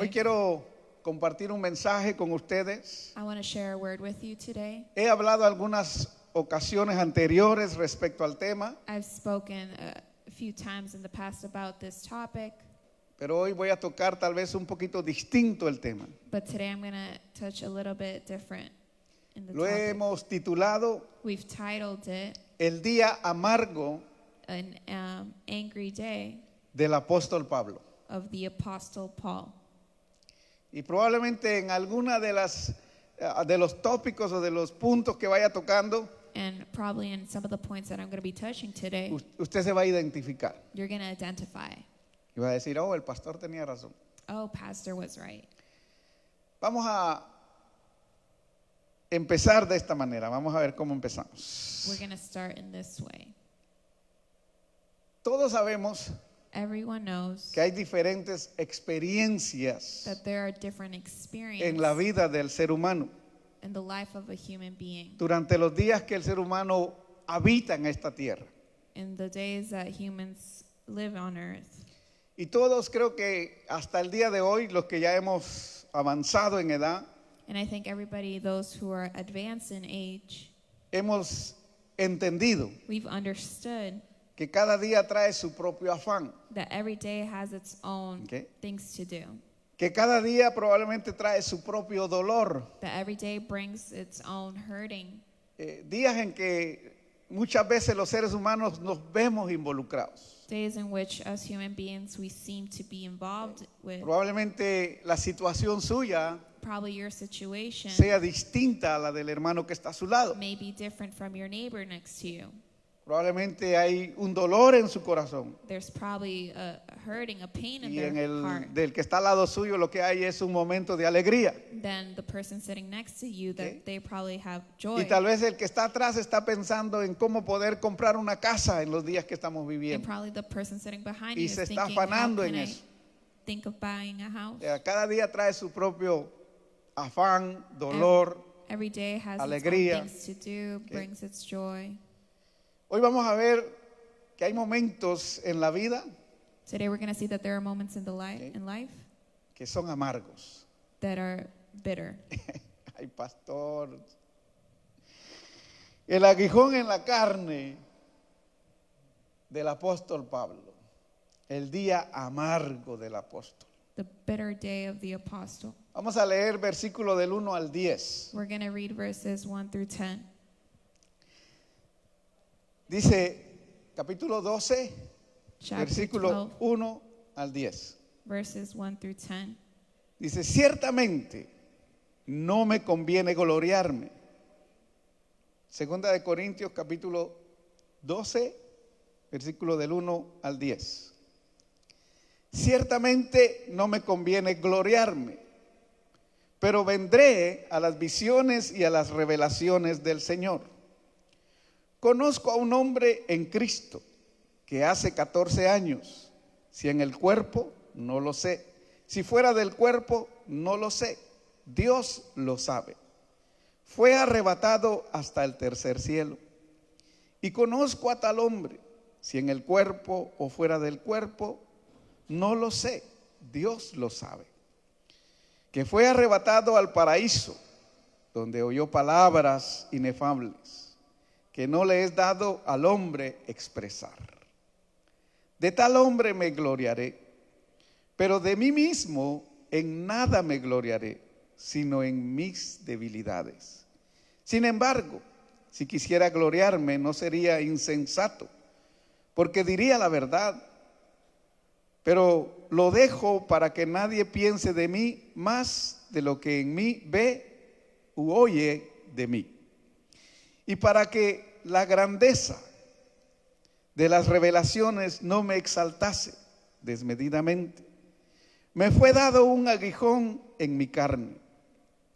Hoy quiero compartir un mensaje con ustedes. I want to share a word with you today. He hablado algunas ocasiones anteriores respecto al tema, I've spoken a few times in the past about this topic, pero hoy voy a tocar tal vez un poquito distinto el tema. but today I'm going to touch a little bit different in the Lo topic. hemos titulado We've titled it El día amargo An Angry Day del apóstol Pablo. of the Apostle Paul. Y probablemente en alguna de los tópicos o de los puntos que vaya tocando, And probably in some of the points that I'm going to be touching today, usted se va a identificar. you're going to identify, Y va a decir, oh, el pastor tenía razón. oh, Pastor was right. Vamos a empezar de esta manera. Vamos a ver cómo empezamos. We're going to start in this way. Todos sabemos Everyone knows que hay diferentes experiencias that there are different experiences en la vida del ser humano in the life of a human being. durante los días que el ser humano habita en esta tierra. In the days that humans live on earth. Y todos creo que hasta el día de hoy, los que ya hemos avanzado en edad, And I think everybody, those who are advanced in age, hemos entendido we've understood que cada día trae su propio afán, that every day has its own Okay. things to do. que cada día probablemente trae su propio dolor. That every day brings its own hurting. Días en que muchas veces los seres humanos nos vemos involucrados. Days in which as human beings we seem to be involved with. Probablemente la situación suya Probably your situation sea distinta a la del hermano que está a su lado. may be different from your neighbor next to you. Probablemente hay un dolor en su corazón. There's probably a hurting, a pain in Y en their el heart. del que está al lado suyo lo que hay es un momento de alegría. Then the person sitting next to you, that Okay. they probably have joy. Y tal vez el que está atrás está pensando en cómo poder comprar una casa en los días que estamos And viviendo. probably the person sitting behind Y you se is está thinking, how afanando can en I eso. think of buying a house? Cada día trae su propio afán, dolor. Every day has Alegría. its own things to do, Okay. brings its joy. Hoy vamos a ver que hay momentos en la vida Today we're going to see that there are moments in Okay. life que son amargos. that are bitter. Ay, pastor. El aguijón en la carne del apóstol Pablo. El día amargo del apóstol. The bitter day of the apostle. Vamos a leer versículo del 1 al 10. We're going to read verses 1 through 10. Dice capítulo 12, Chapter versículo 12, 1 al 10. verses 1 through 10. Dice, ciertamente no me conviene gloriarme. Segunda de Corintios capítulo 12, versículo del 1 al 10. Ciertamente no me conviene gloriarme, pero vendré a las visiones y a las revelaciones del Señor. Conozco a un hombre en Cristo que hace 14 años, si en el cuerpo, no lo sé. Si fuera del cuerpo, no lo sé. Dios lo sabe. Fue arrebatado hasta el tercer cielo. Y conozco a tal hombre, si en el cuerpo o fuera del cuerpo, no lo sé. Dios lo sabe. Que fue arrebatado al paraíso, donde oyó palabras inefables, que no le es dado al hombre expresar. De tal hombre me gloriaré, pero de mí mismo en nada me gloriaré, sino en mis debilidades. Sin embargo, si quisiera gloriarme, no sería insensato, porque diría la verdad, pero lo dejo para que nadie piense de mí más de lo que en mí ve u oye de mí. Y para que la grandeza de las revelaciones no me exaltase desmedidamente, me fue dado un aguijón en mi carne,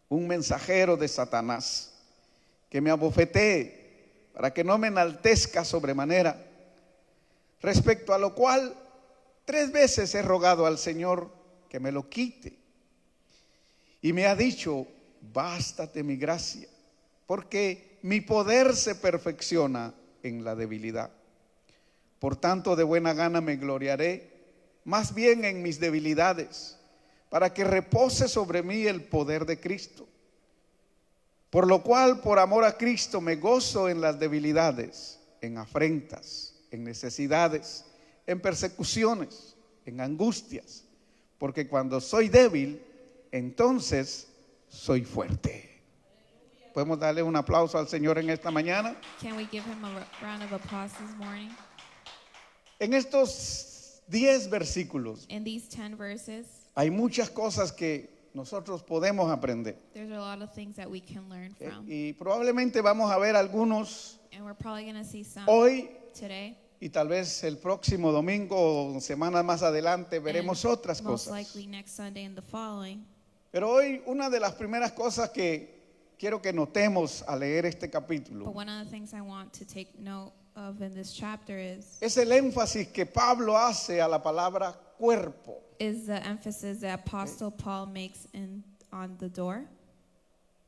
un mensajero de Satanás, que me abofetee para que no me enaltezca sobremanera, respecto a lo cual 3 veces he rogado al Señor que me lo quite. Y me ha dicho, bástate mi gracia, porque mi poder se perfecciona en la debilidad. Por tanto, de buena gana me gloriaré, más bien en mis debilidades, para que repose sobre mí el poder de Cristo. Por lo cual, por amor a Cristo, me gozo en las debilidades, en afrentas, en necesidades, en persecuciones, en angustias, porque cuando soy débil, entonces soy fuerte. ¿Podemos darle un aplauso al Señor en esta mañana? Can we give him a round of applause this morning? En estos 10 versículos In these 10 verses, hay muchas cosas que nosotros podemos aprender. there's a lot of things that we can learn from. Y probablemente vamos a ver algunos And we're probably going to see some hoy today. y tal vez el próximo domingo o semanas más adelante veremos and otras most cosas. likely next Sunday and the following. Pero hoy una de las primeras cosas que quiero que notemos al leer este But capítulo one of the things I want to take note of in this chapter es el énfasis que Pablo hace a la palabra cuerpo. is the emphasis that Apostle Paul makes on the door,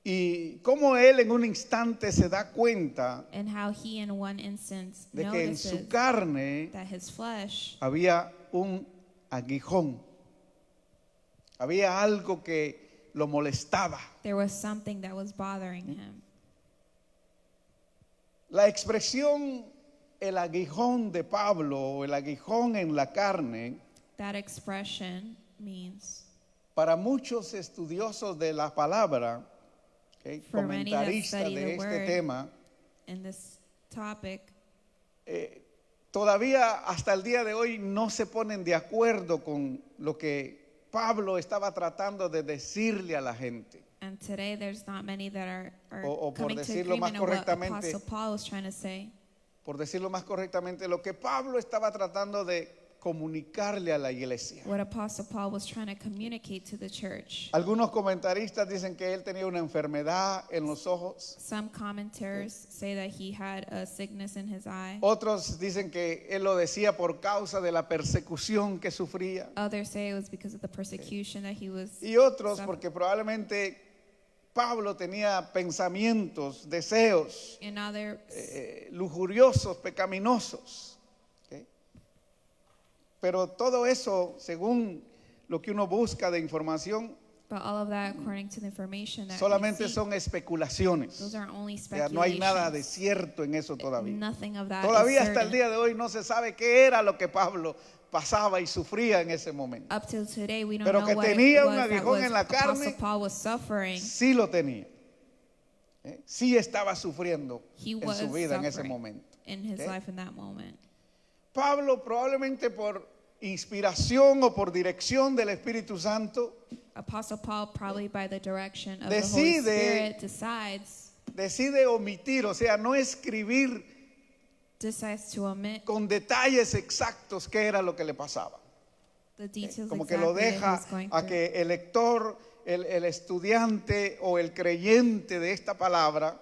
Y cómo él en un instante se da cuenta and how he in one instance de que en su notices carne that his flesh, había un aguijón. Había algo que lo molestaba. there was something that was bothering him. La expresión el aguijón de Pablo o el aguijón en la carne, That expression means, para muchos estudiosos de la palabra, For many that comentaristas study de the este word, tema, in this topic, todavía hasta el día de hoy no se ponen de acuerdo con lo que Pablo estaba tratando de decirle a la gente. and today there's not many that are O por coming to decirlo más agreement on what correctamente, Apostle Paul was trying to say. Por decirlo más correctamente, lo que Pablo estaba tratando de comunicarle a la iglesia. What Apostle Paul was trying to communicate to the church. Algunos comentaristas dicen que él tenía una enfermedad en los ojos. Some commentators say that he had a sickness in his eye. Otros dicen que él lo decía por causa de la persecución que sufría. Others say it was because of the persecution that he was Y otros suffering. porque probablemente Pablo tenía pensamientos, deseos And others, lujuriosos, pecaminosos. ¿Ok? Pero todo eso, según lo que uno busca de información, but all of that, according to the information that we solamente see, son especulaciones. those are only O sea, no hay nada de speculations. cierto en eso todavía. Nothing of that Todavía is hasta el certain. día de hoy no se sabe qué era lo que Pablo pasaba y sufría en ese momento. Up till today, we don't Pero know que what it tenía un was that aguijón en la Apostle carne, Paul was suffering. Sí lo tenía. Sí estaba sufriendo He en was su vida en ese suffering momento. in his ¿Ok? life in that moment. Pablo, probablemente por inspiración o por dirección del Espíritu Santo, Apostle Paul, probably by the direction of the Holy Decide- Spirit, decide omitir, o sea, no escribir decides to omit con detalles exactos qué era lo que le pasaba. the details Como que lo exactly that he deja was going a through. que el lector, el estudiante o el creyente de esta palabra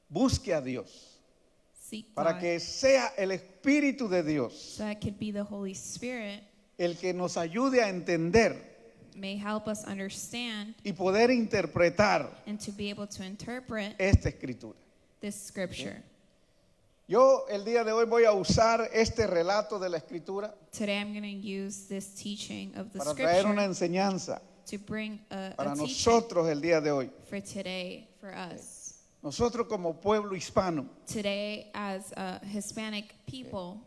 busque a Dios Seek para God, que sea el Espíritu de Dios so that could be the Holy Spirit el que nos ayude a entender may help us understand y poder interpretar and to be able to interpret esta escritura. this scripture. Yo el día de hoy voy a usar este relato de la escritura Today I'm going to use this teaching of the para traer una scripture enseñanza to bring a para teaching nosotros el día de hoy. for today for us. Nosotros como pueblo hispano. Today as a Hispanic people,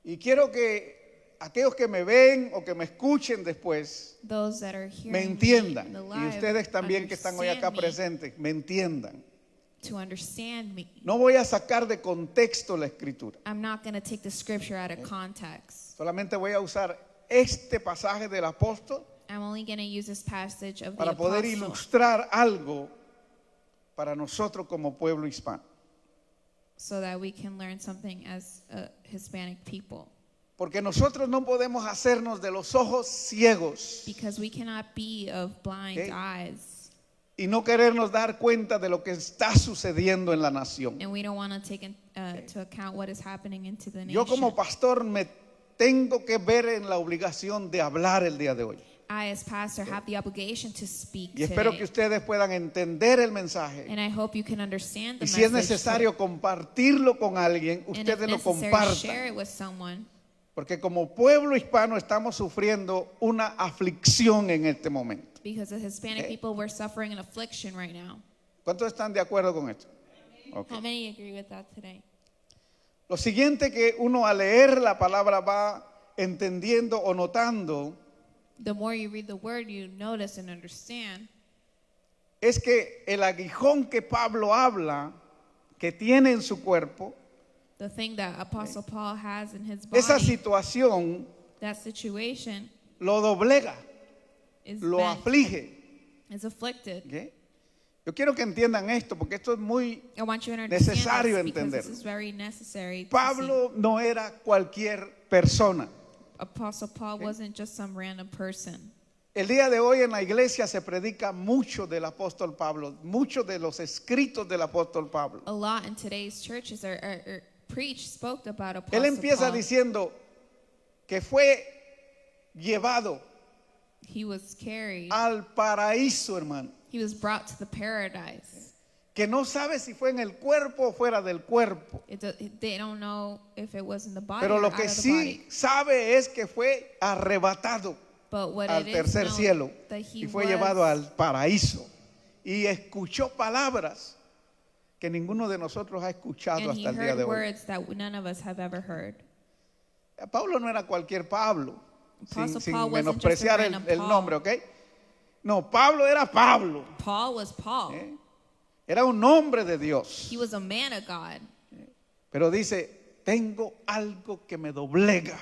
Y quiero que aquellos que me ven o que me escuchen después those that are hearing me me entiendan. in the Y live, ustedes también que están hoy acá understand me, presentes, me entiendan. to understand me. No voy a sacar de contexto la escritura. I'm not going to take the scripture out of context. Solamente voy a usar este pasaje del apóstol I'm only going to use this passage of the para poder apostle ilustrar algo para nosotros como pueblo hispano. so that we can learn something as a Hispanic people. Porque nosotros no podemos hacernos de los ojos ciegos Because we cannot be of blind Okay. eyes. y no querernos dar cuenta de lo que está sucediendo en la nación. And we don't want to take into account what is happening into the nation. Yo como pastor me tengo que ver en la obligación de hablar el día de hoy. I, as pastor, have the obligation to speak Y espero today. que ustedes puedan entender el mensaje. And I hope you can understand the Y si es message. necesario compartirlo con alguien, And if ustedes lo necessary, compartan. share it with someone Porque como pueblo hispano estamos sufriendo una aflicción en este momento. Because as Hispanic people, we're suffering an affliction right now. ¿Cuántos están de acuerdo con esto? Ok. How many agree with that today? Lo siguiente que uno al leer la palabra va entendiendo o notando The more you read the word, you notice and understand es que el aguijón que Pablo habla, que tiene en su cuerpo, the thing that Apostle Paul has in his esa body, situación that situation lo doblega, is lo bent, aflige. is afflicted. ¿Ok? Yo quiero que entiendan esto porque esto es muy I want you to understand necesario this because entenderlo. this is very necessary to see. Pablo no era cualquier persona. Apostle Paul wasn't just some random person. El día de hoy en la iglesia se predica mucho del apóstol Pablo, muchos de los escritos del apóstol Pablo. A lot in today's churches are spoke about Apostle Él empieza Paul. diciendo que fue llevado He was carried. al paraíso, hermano. He was brought to the paradise. Que no sabe si fue en el cuerpo o fuera del cuerpo. They don't know if it was in the body Pero or lo out que of the sí body. sabe es que fue arrebatado But what al it is tercer known cielo that he y fue was, llevado al paraíso y escuchó palabras que ninguno de nosotros ha escuchado and he hasta el día heard de hoy. words that none of us have ever heard. Pablo no era cualquier Pablo, Apostle sin Paul wasn't just a menospreciar random el Paul. nombre, ¿ok? No, Pablo era Pablo, Paul was Paul. era un hombre de Dios, He was a man of God. pero dice, tengo algo que me doblega,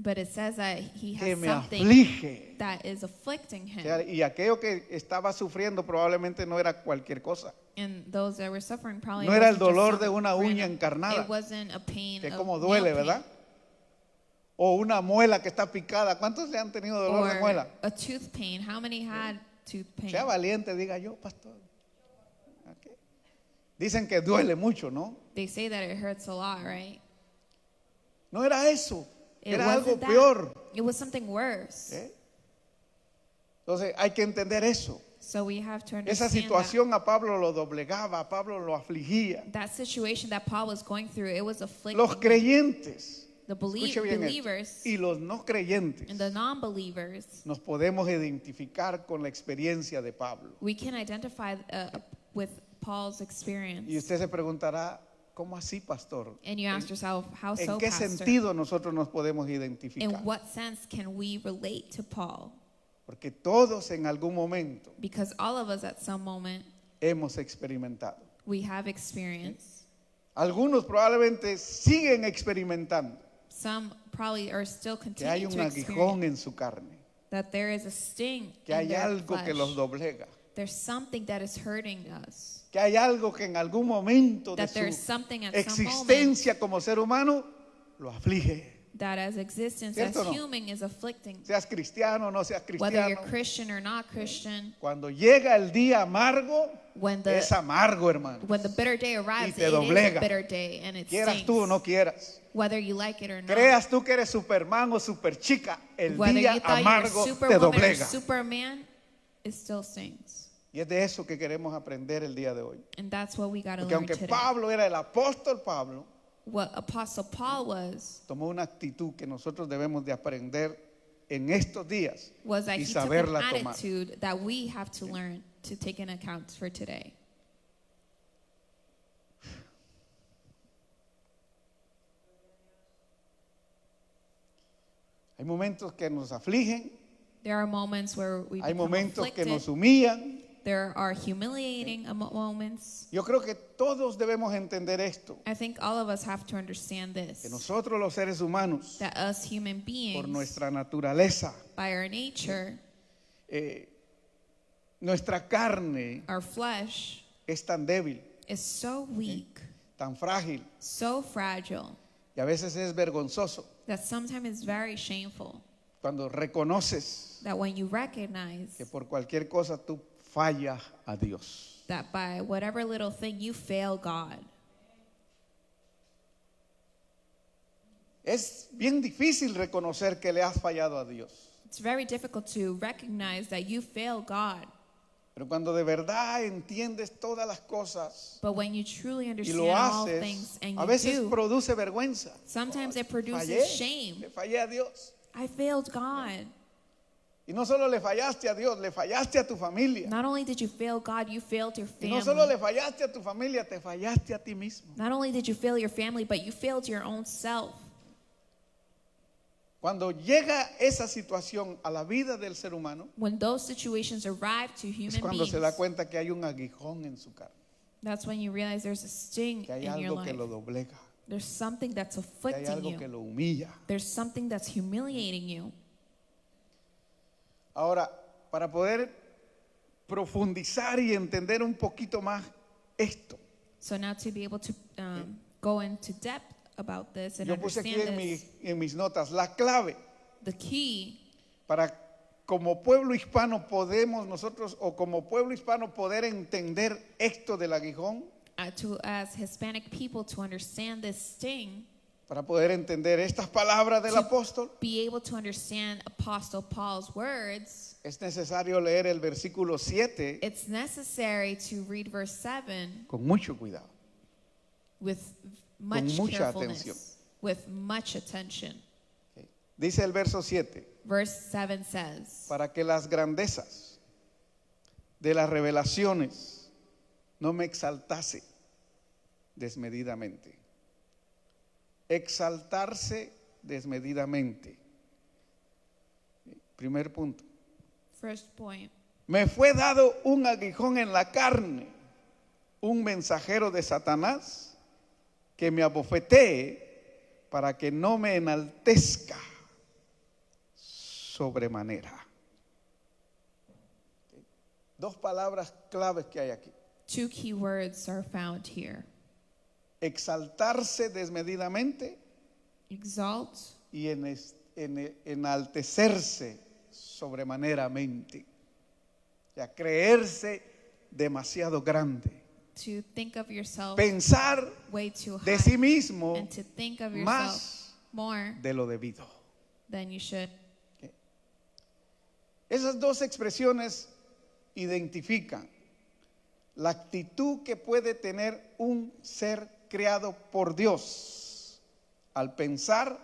But it says that he que has me something aflige. that is afflicting O sea, him. y aquello que estaba sufriendo probablemente no era cualquier cosa. And those that were suffering probably No era el wasn't just dolor some de una uña random- encarnada, It wasn't a pain que of como nail duele, pain, ¿verdad? O una muela que está picada. ¿Cuántos le han tenido dolor de muela? or a tooth pain. How many had tooth pain? Sea valiente, diga yo, pastor. Ok. Dicen que duele mucho, ¿no? They say that it hurts a lot, right? No era eso, It era wasn't algo that. peor. It was something worse. ¿eh? Entonces hay que entender eso. So we have to Esa understand situación a Pablo lo doblegaba, a Pablo lo afligía. that situation that Paul was going through, it was afflicting Los creyentes, the escuche bien esto, believers y los no creyentes, and the non-believers. nos podemos identificar con la experiencia de Pablo. We can identify with Paul's experience. Y usted se preguntará, ¿cómo así, pastor? And you ask yourself, how ¿En so, qué pastor? sentido nosotros nos podemos In identificar? what sense can we relate to Paul? Porque todos en algún momento Because all of us at some moment, hemos experimentado. we have experience. Algunos probablemente siguen experimentando Some probably are still que hay continuing un to aguijón experience en su carne, that there is a sting que in hay their algo que flesh. los doblega, There's something that is hurting us. que hay algo que en algún momento de That there's su something at some moment existencia como ser humano lo aflige. that as existence as ¿Cierto o no? human is afflicting. Seas cristiano o no seas Whether you're cristiano, Christian or not Christian, cuando llega el día amargo, when es amargo, hermano. the bitter day arrives, te it is doblega. a bitter day and it Quieras tú o stings. no quieras. Whether you like it or not. Creas tú que eres Superman o Superchica, el Whether día you thought you were amargo te Superwoman or doblega. Superman, it still stings. Y es de eso que queremos aprender el día de hoy. And that's what we got to Porque learn aunque today. Pablo era el apóstol Pablo, What Apostle Paul was tomó una actitud que nosotros debemos de aprender en estos días that y he took an saberla tomar. attitude that we have to learn to take into account for today. Hay momentos que nos afligen, There are moments where we hay become momentos que afflicted. nos humillan. There are humiliating moments. Yo creo que todos debemos entender esto, I think all of us have to understand que this. nosotros los seres humanos, That us human por beings, nuestra naturaleza, by our nature, nuestra carne our flesh es tan débil, is so weak, tan frágil, so fragile, y a veces es vergonzoso that sometimes it's very shameful. cuando reconoces That when you recognize que por cualquier cosa tú fallas a Dios. that by whatever little thing you fail God. Es bien difícil reconocer que le has fallado a Dios, It's very difficult to recognize that you fail God. Pero cuando de verdad entiendes todas las cosas But when you truly y understand lo all haces, things and a you veces do, produce vergüenza. sometimes it produces Fallé, shame. le fallé a Dios. I failed God. Y no solo le fallaste a Dios, le fallaste a tu familia. Not only did you fail God, you failed your Y no solo family. le fallaste a tu familia, te fallaste a ti mismo. Not only did you fail your family, but you failed your own self. Cuando llega esa situación a la vida del ser humano, When those situations arrive to es human cuando se da beings, cuenta que hay un aguijón en su carne, that's when you realize there's a sting que hay in your algo que life. lo doblega, There's something that's que hay afflicting algo que you. lo humilla. There's something that's humiliating you. Ahora, para poder profundizar y entender un poquito más esto, So now to be able to go into depth about this and yo puse aquí understand this, en mis notas la clave the key para como pueblo hispano podemos nosotros o como pueblo hispano poder entender esto del aguijón, as Hispanic people to understand this sting, para poder entender estas palabras del To- apóstol, be able to understand Apostle Paul's words, es necesario leer el versículo 7 it's necessary to read verse 7 con mucho cuidado. with much mucha carefulness, atención. with much attention. ¿Ok? Dice el verso 7, Verse 7 says, para que las grandezas de las revelaciones no me exaltase desmedidamente. Exaltarse desmedidamente. Primer punto. first point, Me fue dado un aguijón en la carne, un mensajero de Satanás que me abofetee para que no me enaltezca sobremanera. Dos palabras claves que hay aquí. two key words are found here. Exaltarse desmedidamente Exalt y enaltecerse sobremaneramente. O sea, creerse demasiado grande. to think of yourself Pensar way too de high sí mismo and to think of yourself más more de lo debido. than you should. Esas dos expresiones identifican la actitud que puede tener un ser creado por Dios al pensar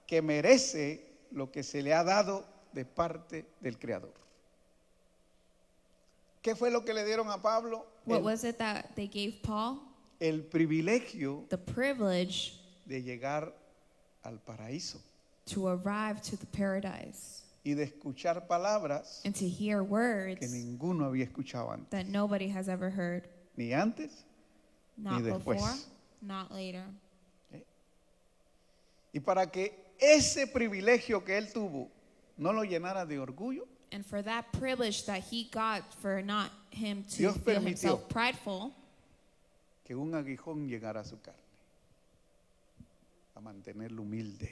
que merece lo que se le ha dado de parte del Creador. ¿Qué fue lo que le dieron a Pablo? What was it that they gave Paul? El privilegio The privilege de llegar al paraíso to arrive to the paradise y de escuchar palabras and to hear que words ninguno había escuchado antes, that nobody has ever heard. ni antes. Not después. before, not later. Y para que ese privilegio que él tuvo no lo llenara de orgullo, And for that privilege that he got, for not him to Dios feel permitió himself prideful, que un aguijón llegara a su carne, a mantenerlo humilde.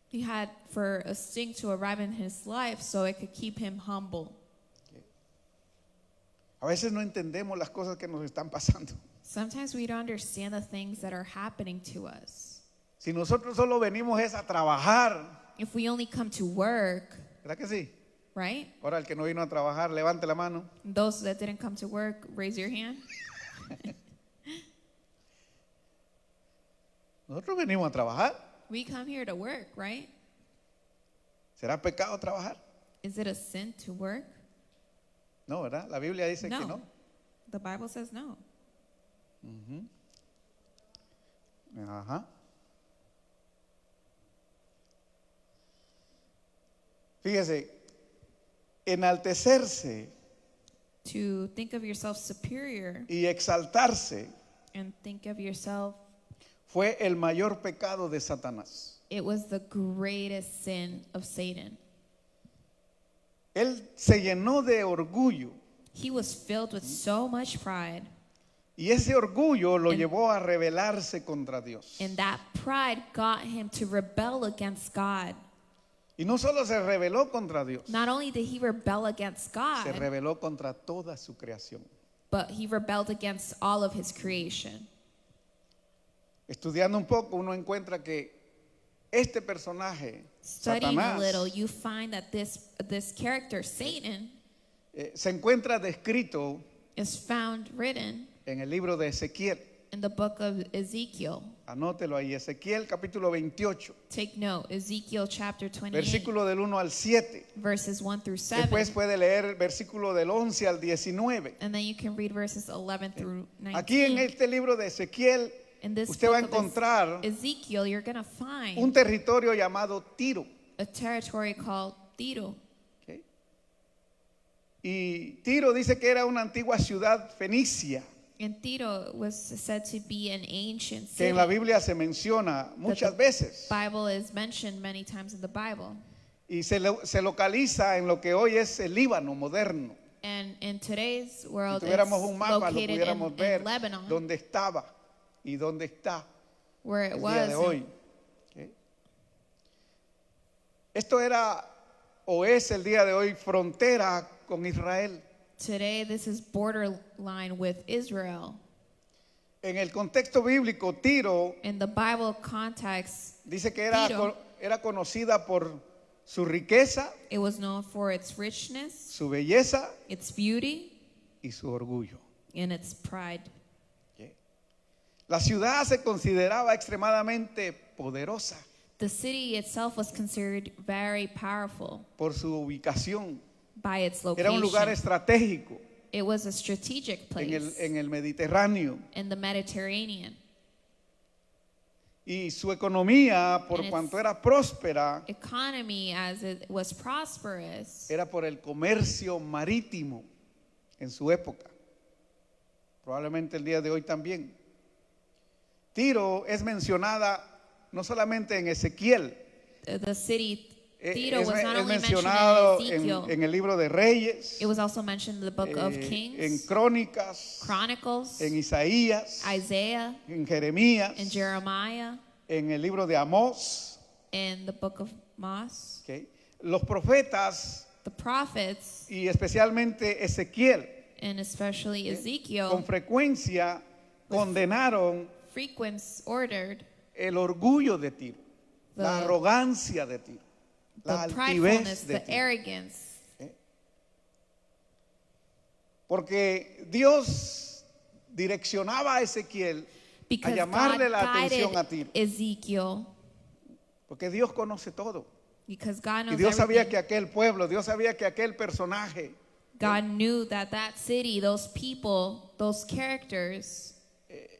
he had for a sting to arrive in his life so it could keep him humble. A veces no entendemos las cosas que nos están pasando. Sometimes we don't understand the things that are happening to us. Si nosotros solo venimos es a trabajar, If we only come to work, ¿verdad que sí? right? Ahora el que no vino a trabajar, levante la mano. Those that didn't come to work, raise your hand. Nosotros venimos a trabajar. We come here to work, right? ¿Será pecado trabajar? Is it a sin to work? No, ¿verdad? La Biblia dice que no. No. The Bible says no. Ajá. Fíjese, enaltecerse To think of yourself superior y exaltarse and think of yourself, fue el mayor pecado de Satanás. it was the greatest sin of Satan. Él se llenó de orgullo He was filled with so much pride, y ese orgullo lo And- llevó a rebelarse contra Dios. and that pride got him to rebel against God. Y no solo se rebeló contra Dios, Not only did he rebel against se God, rebeló contra toda su creación. but he rebelled against all of his creation. Estudiando un poco, uno encuentra que este personaje, Studying a Satanás, little, you find that this character, Satan, se encuentra descrito is found written en el libro de Ezequiel. in the book of Ezekiel. Anótelo ahí, Ezequiel capítulo 28, Take note, Ezekiel chapter 28, versículo del 1 al 7. verses 1 through 7. Después puede leer el versículo del 11 al 19. And then you can read verses 11 through 19. Aquí en este libro de Ezequiel, In this usted va a book of encontrar Ezekiel, you're going to find un territorio llamado Tiro. a territory called Tiro. ¿Ok? Y Tiro dice que era una antigua ciudad fenicia, And Tiro was said to be an ancient que city. en la Biblia se menciona muchas veces. Bible is mentioned many times in the Bible. Y se localiza en lo que hoy es el Líbano moderno. And in today's Si world, tuviéramos un it's mapa, lo located pudiéramos ver in Lebanon, dónde estaba y dónde está where it el día de hoy. was. ¿Ok? Esto era o es el día de hoy frontera con Israel. Today, this is borderline with Israel. En el contexto bíblico, Tiro In the Bible context, dice que Tiro. era conocida por su riqueza, it was known for its richness, su belleza its beauty, y su orgullo. and its pride. ¿Ok? La ciudad se consideraba extremadamente poderosa The city itself was considered very powerful por su ubicación. by its Era un lugar location. estratégico It was a strategic place en el Mediterráneo. in the Mediterranean. Y su economía, por And its- cuanto era próspera, Economy, as it was prosperous, era por el comercio marítimo en su época. Probablemente el día de hoy también. Tiro es mencionada no solamente en Ezequiel, the city Tiro es was not only mentioned mencionado in Ezekiel, en el libro de Reyes, it was also mentioned in the book of en Kings, Crónicas, Chronicles, en Isaías, Isaiah, en Jeremías, and Jeremiah, en el libro de Amós. in the book of Mos. ¿Ok? Los profetas The prophets, y especialmente Ezequiel and especially con Ezekiel, frecuencia condenaron frequently ordered el orgullo de Tiro, la The- arrogancia de Tiro, la the altivez pridefulness, de the Tiro. arrogance, Porque Dios direccionaba a Ezequiel a because llamarle God la atención a guided Tiro, Ezekiel, porque Dios conoce todo. because God Y knows Dios sabía everything. que aquel pueblo, Dios sabía que aquel personaje God knew that that city, those people, those characters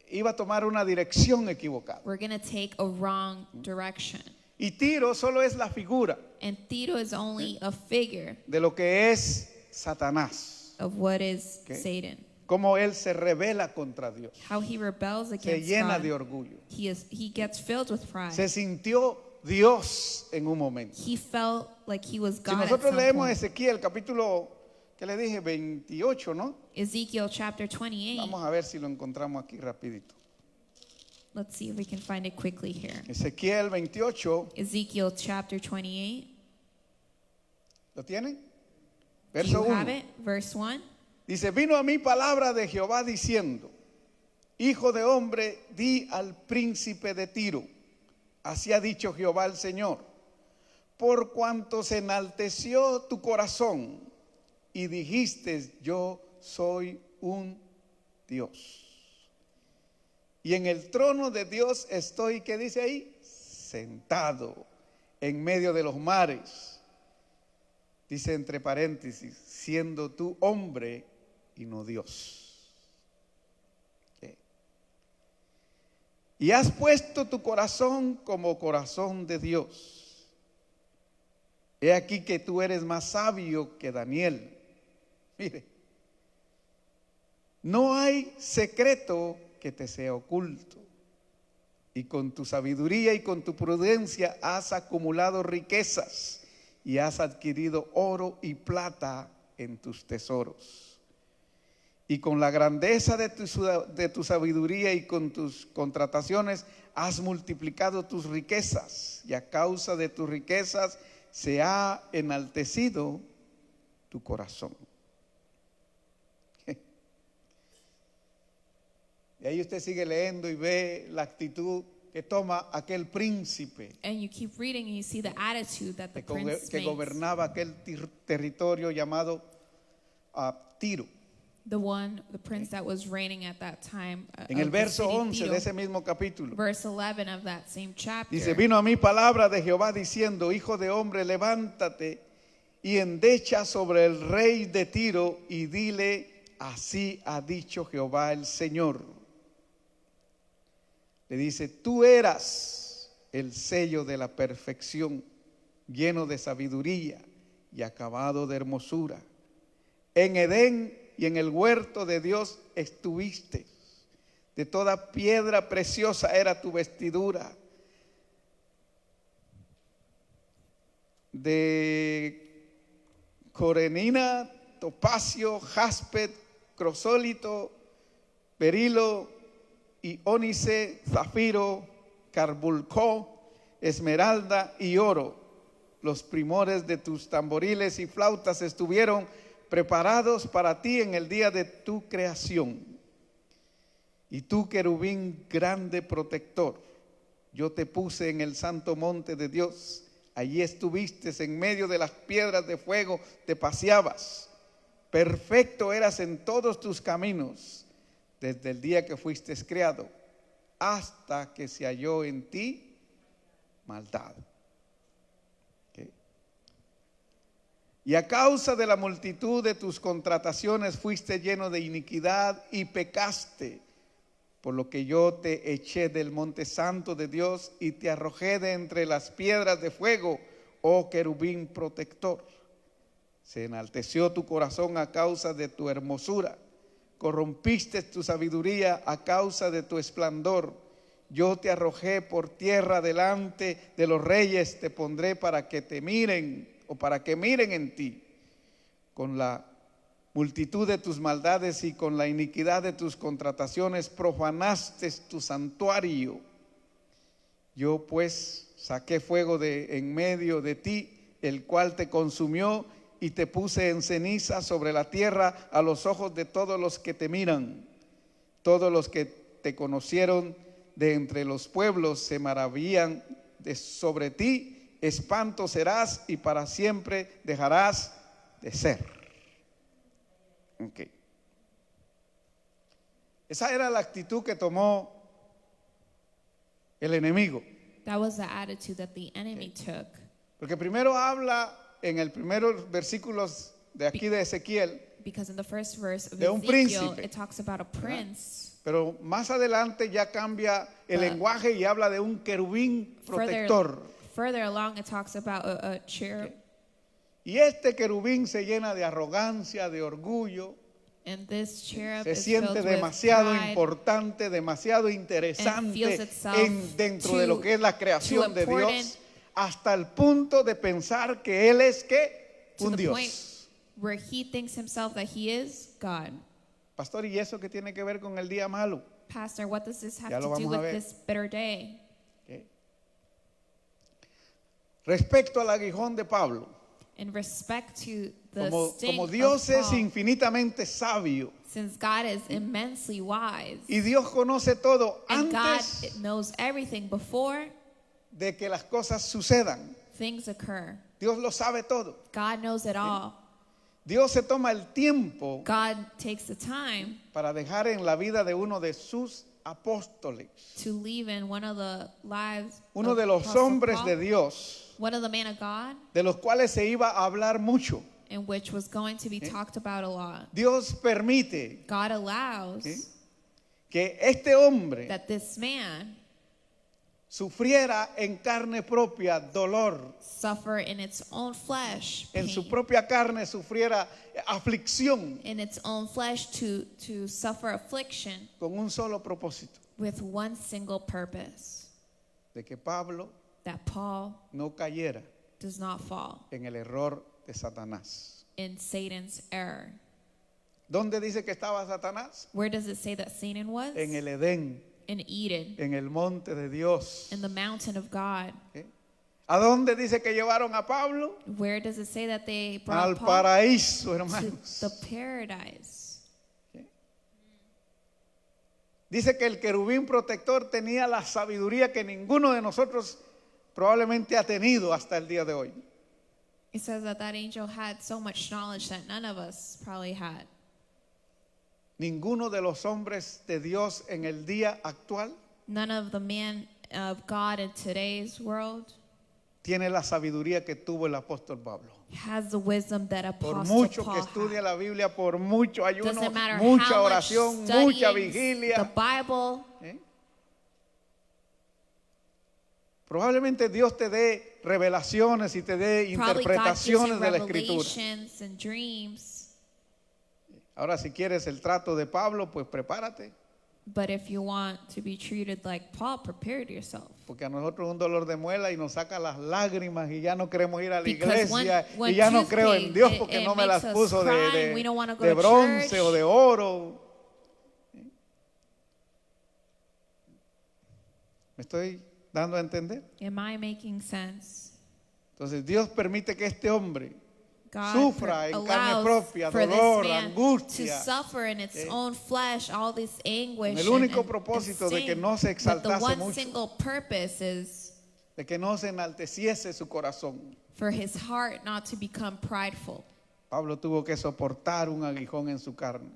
iba a tomar una dirección equivocada. were going to take a wrong direction. Y Tiro solo es la figura And Tito is only a figure de lo que es Satanás, of what is Okay. Satan. cómo él se revela contra Dios, How he rebels se against llena God. de orgullo, He gets filled with pride. se sintió Dios en un momento. He felt like he was Si God at nosotros some leemos point. Ezequiel capítulo, ¿qué le dije? 28, ¿no? Ezekiel chapter 28. Vamos a ver si lo encontramos aquí rapidito. Let's see if we can find it quickly here. Ezequiel 28, Ezekiel chapter 28. ¿lo tienen? Do Verso you have 1. it? Verse 1. Dice, vino a mí palabra de Jehová diciendo, hijo de hombre, di al príncipe de Tiro, así ha dicho Jehová el Señor, por cuanto se enalteció tu corazón y dijiste, yo soy un Dios. Y en el trono de Dios estoy, ¿qué dice ahí? Sentado en medio de los mares. Dice entre paréntesis, siendo tú hombre y no Dios. ¿Ok? Y has puesto tu corazón como corazón de Dios. He aquí que tú eres más sabio que Daniel. Mire, no hay secreto que te sea oculto. Y con tu sabiduría y con tu prudencia has acumulado riquezas y has adquirido oro y plata en tus tesoros. Y con la grandeza de tu sabiduría y con tus contrataciones has multiplicado tus riquezas, y a causa de tus riquezas se ha enaltecido tu corazón. Y ahí usted sigue leyendo y ve la actitud que toma aquel príncipe And you keep reading and you see the attitude that the que prince que makes. gobernaba aquel territorio llamado a Tiro. The prince that was reigning at that time. En el of the verso city 11 Tiro. de ese mismo capítulo. Verse 11 of that same chapter. Dice, vino a mí palabra de Jehová diciendo, hijo de hombre, levántate y endecha sobre el rey de Tiro y dile, así ha dicho Jehová el Señor. Le dice, tú eras el sello de la perfección, lleno de sabiduría y acabado de hermosura. En Edén y en el huerto de Dios estuviste. De toda piedra preciosa era tu vestidura. De corenina, topacio, jaspe, crosólito, berilo y ónice, zafiro, carbulcó, esmeralda y oro. Los primores de tus tamboriles y flautas estuvieron preparados para ti en el día de tu creación. Y tú, querubín grande protector, yo te puse en el santo monte de Dios. Allí estuviste en medio de las piedras de fuego, te paseabas. Perfecto eras en todos tus caminos, desde el día que fuiste creado, hasta que se halló en ti maldad. Y a causa de la multitud de tus contrataciones fuiste lleno de iniquidad y pecaste, por lo que yo te eché del monte santo de Dios y te arrojé de entre las piedras de fuego, oh querubín protector. Se enalteció tu corazón a causa de tu hermosura, corrompiste tu sabiduría a causa de tu esplendor. Yo te arrojé por tierra delante de los reyes, te pondré para que te miren o para que miren en ti. Con la multitud de tus maldades y con la iniquidad de tus contrataciones profanaste tu santuario. Yo pues saqué fuego de en medio de ti, el cual te consumió y te puse en ceniza sobre la tierra a los ojos de todos los que te miran. Todos los que te conocieron de entre los pueblos se maravillan sobre ti. Espanto serás y para siempre dejarás de ser. Okay. Esa era la actitud que tomó el enemigo. That was the attitude that the enemy took. Porque primero habla en el primeros versículos de aquí de Ezequiel, Because in the first verse of de un Ezekiel, príncipe. it talks about a prince. pero más adelante ya cambia el lenguaje y habla de un querubín protector. Further along, it talks about a cherub. Y este querubín se llena de arrogancia, de orgullo, And this cherub se is siente filled demasiado with pride, importante, demasiado and interesante feels itself dentro de lo que es la creación de important, Dios, hasta el punto de pensar que Él es ¿qué? to Un the point Dios. where he thinks himself that he is God. Pastor, ¿y eso qué tiene que ver con el día malo? Pastor, what does this have Ya lo to do vamos a with ver. this bitter day? ¿Qué? Respecto al aguijón de Pablo, In respect to the sting como Dios of es Paul, infinitamente sabio since God is immensely wise, y Dios conoce todo and God antes knows everything before de que las cosas sucedan. things occur. Dios lo sabe todo. God knows it all. Dios se toma el tiempo God takes the time para dejar en la vida de uno de sus apóstoles, to leave in one of the lives uno of de los Apostle hombres Paul, de Dios, one of the men of God, de los cuales se iba a hablar mucho. in which was going to be talked about a lot. Dios permite God allows que este hombre that this man sufriera en carne propia dolor, suffer in its own flesh, en pain, su propia carne sufriera aflicción, in its own flesh to suffer affliction con un solo propósito, with one single purpose, de que Pablo that Paul no cayera does not fall en el error de Satanás. in Satan's error. ¿Dónde dice que estaba Satanás? Where does it say that Satan was? En el Edén, In Eden, en el monte de Dios. in the mountain of God. ¿A dónde dice que llevaron a Pablo? Where does it say that they brought Al Paul? paraíso, To hermanos. the paradise. Dice que el querubín protector tenía la sabiduría que ninguno de nosotros probablemente ha tenido hasta el día de hoy. It says that that angel had so much knowledge that none of us probably had. Ninguno de los hombres de Dios en el día actual None of the men of God in today's world tiene la sabiduría que tuvo el apóstol Pablo. has the wisdom that Por Apostle mucho que Paul estudia had. la Biblia, por mucho ayuno, Doesn't matter mucha how much oración, mucha studying the vigilia. Bible, ¿eh? Probablemente Dios te dé revelaciones y te dé probably God gives you interpretaciones de la Escritura. revelations and dreams. Ahora, si quieres el trato de Pablo, pues prepárate. But if you want to be treated like Paul, prepare yourself. Porque a nosotros un dolor de muela y nos saca las lágrimas y ya no queremos ir a la Because iglesia when y ya no tooth creo en pain, Dios it- porque it no me las makes us puso cry and we don't wanna go de to bronce church. o de oro. ¿Me estoy dando a entender? Am I making sense? Entonces Dios permite que este hombre God sufra en carne allows propia, for dolor, this man angustia, to suffer in its own flesh all this anguish. con el único and propósito de que sting. no se But the exaltase one mucho, single purpose is de que no se enalteciese su corazón. for his heart not to become prideful. Pablo tuvo que soportar un aguijón en su carne,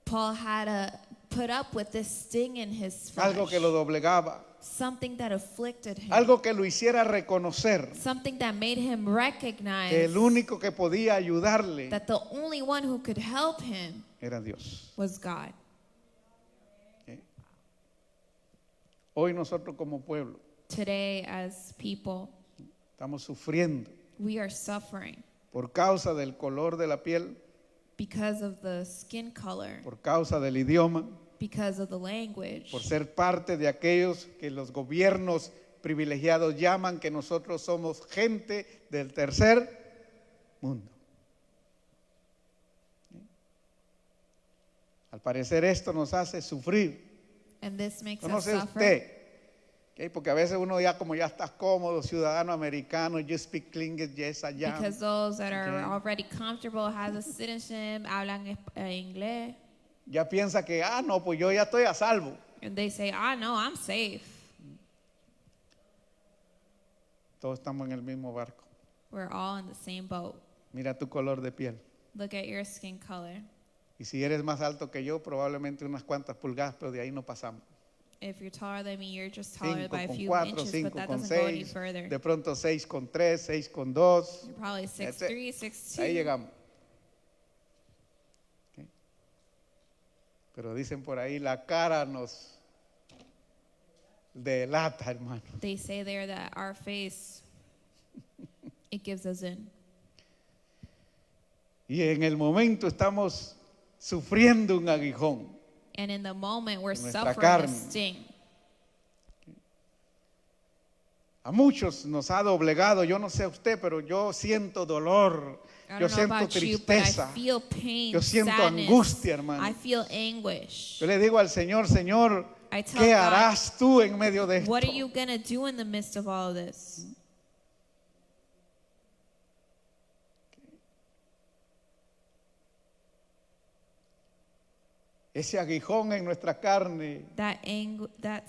Paul had to put up with this sting in his flesh. algo que lo doblegaba, Something that afflicted him. algo que lo hiciera reconocer Something that made him recognize que el único que podía ayudarle that the only one who could help him era Dios. was God. Hoy nosotros como pueblo Today, as people, estamos sufriendo we are suffering por causa del color de la piel, because of the skin color, por causa del idioma, because of the language, por ser parte de aquellos que los gobiernos privilegiados llaman que nosotros somos gente del tercer mundo. Al parecer esto nos hace sufrir. and this makes Yo no us sé suffer. usted, ¿ok? Porque a veces uno ya como ya está cómodo, ciudadano americano, you speak English, yes, I am. Because those that are Okay. already comfortable, has a citizenship, hablan inglés, Ya piensa que, no, pues yo ya estoy a salvo. and they say, I know, I'm safe. Todos estamos en el mismo barco. We're all in the same boat. Mira tu color de piel. Look at your skin color. Y si eres más alto que yo, probablemente unas cuantas pulgadas, pero de ahí no pasamos. If you're taller than me, you're just taller 5 by a con few 4, inches, 5 but that con doesn't go any 6, further. de pronto 6 con 3, 6 con 2. You're probably 6'3", 6'2". Ahí llegamos. Ok. Pero dicen por ahí, la cara nos delata, hermano. They say there that our face, it gives us in. Y en el momento estamos sufriendo un aguijón. And in the moment, we're Nuestra suffering a carne. sting. A muchos nos ha doblegado, yo no sé usted, pero yo siento dolor, I yo don't know siento about you, but tristeza, I feel pain, yo siento sadness. angustia, hermano. I feel anguish. Yo le digo al Señor, Señor, I tell ¿qué God, harás tú en medio de esto? What are you going to do in the midst of all of this? Ese aguijón en nuestra carne, That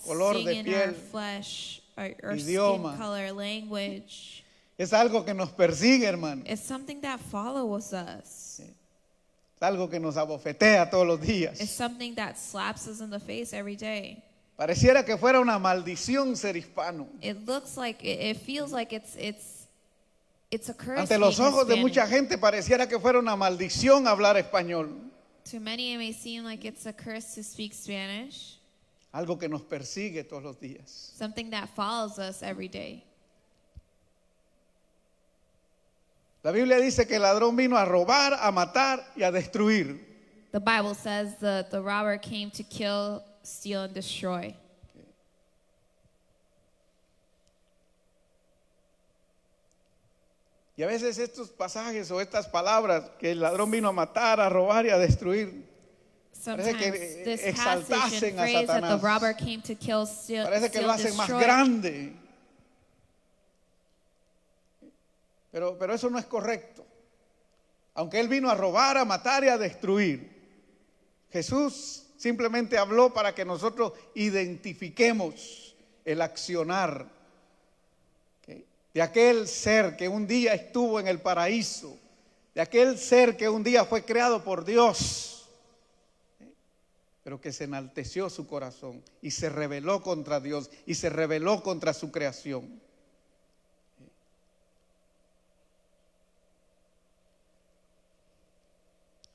Color sting de in piel, our flesh, our idioma. skin color, language, es algo que nos persigue, hermano. it's something that follows us. Es algo que nos abofetea todos los días. It's something that slaps us in the face every day. Pareciera que fuera una maldición ser hispano. It looks like, it feels like it's a curse. Ante los being ojos de mucha Hispanic. gente pareciera que fuera una maldición hablar español. To many, it may seem like it's a curse to speak Spanish, Algo que nos persigue todos los días. something that follows us every day. La Biblia dice que el ladrón vino a robar, a matar y a destruir. The Bible says the robber came to kill, steal, and destroy. Y a veces estos pasajes o estas palabras, que el ladrón vino a matar, a robar y a destruir, Sometimes que this passage exaltasen and a phrase that the Satanás. robber came to kill, steal, parece que steal, lo hacen más destroy. grande. Pero eso no es correcto. Aunque él vino a robar, a matar y a destruir, Jesús simplemente habló para que nosotros identifiquemos el accionar. ¿Ok? de aquel ser que un día estuvo en el paraíso, de aquel ser que un día fue creado por Dios, pero que se enalteció su corazón y se rebeló contra Dios y se rebeló contra su creación.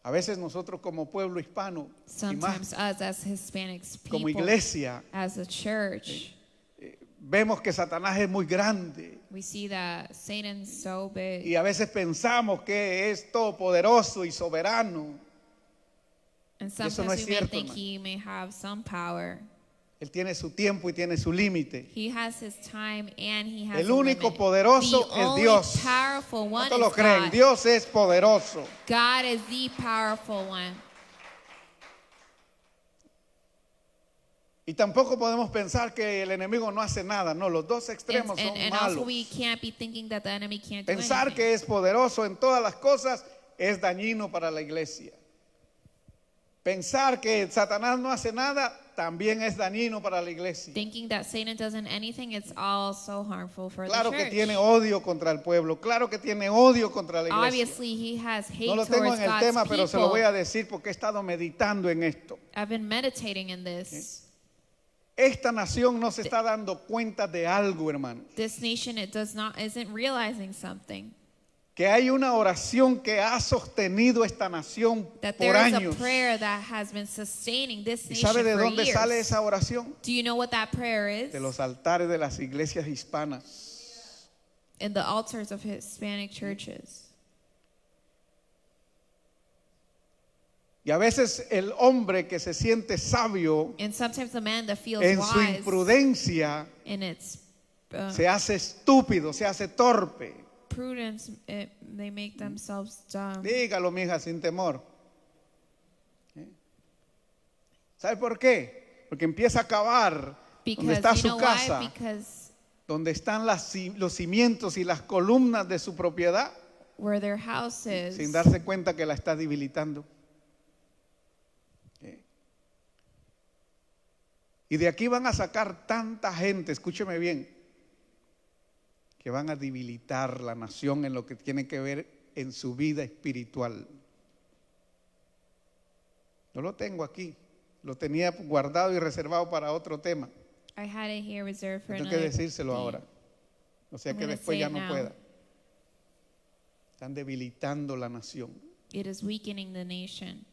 A veces nosotros como pueblo hispano y Sometimes más us as Hispanics como people, iglesia, as a church, vemos que Satanás es muy grande we see that Satan's so big. y a veces pensamos que es todopoderoso y soberano. And eso no sometimes es we may cierto, think hermano. he may have some power. Él tiene su tiempo y tiene su límite. He has his time and he has El a único limit. poderoso The es only Dios. powerful one ¿Cuántos lo is creen? God. Dios es poderoso. God is the powerful one. Y tampoco podemos pensar que el enemigo no hace nada. No, los dos extremos son And also malos. we can't be thinking that the enemy can't do Pensar anything. que es poderoso en todas las cosas es dañino para la iglesia. Pensar que Satanás no hace nada también es dañino para la iglesia. Thinking that Satan doesn't anything, it's also harmful for Claro the que church. tiene odio contra el pueblo, claro que tiene odio contra la iglesia. Obviously, he has hate No lo tengo towards en el God's tema, pero se lo voy people. a decir porque he estado meditando en esto. I've been meditating in this. Esta nación no se está dando cuenta de algo, hermano. This nation isn't realizing something. Que hay una oración que ha sostenido esta nación That por there is a años. prayer that has been sustaining this ¿Y nation sabe de for dónde years. sale esa oración? Do you know what that prayer is? De los altares de las iglesias hispanas. In the altars of Hispanic churches. Y a veces el hombre que se siente sabio And sometimes the man that feels en su wise imprudencia in its se hace estúpido, se hace torpe. prudence, they make themselves dumb. Dígalo, mija, sin temor. ¿Sabe por qué? Porque empieza a cavar donde Because está you su know casa, why? Because donde están los cimientos y las columnas de su propiedad, where their house is, sin darse cuenta que la está debilitando. Y de aquí van a sacar tanta gente, escúcheme bien, que van a debilitar la nación en lo que tiene que ver en su vida espiritual. No lo tengo aquí, lo tenía guardado y reservado para otro tema. I had it here reserved for Tengo que another decírselo theme. ahora, o sea I'm que gonna después say ya it no now. pueda. Están debilitando la nación, It is weakening the nation.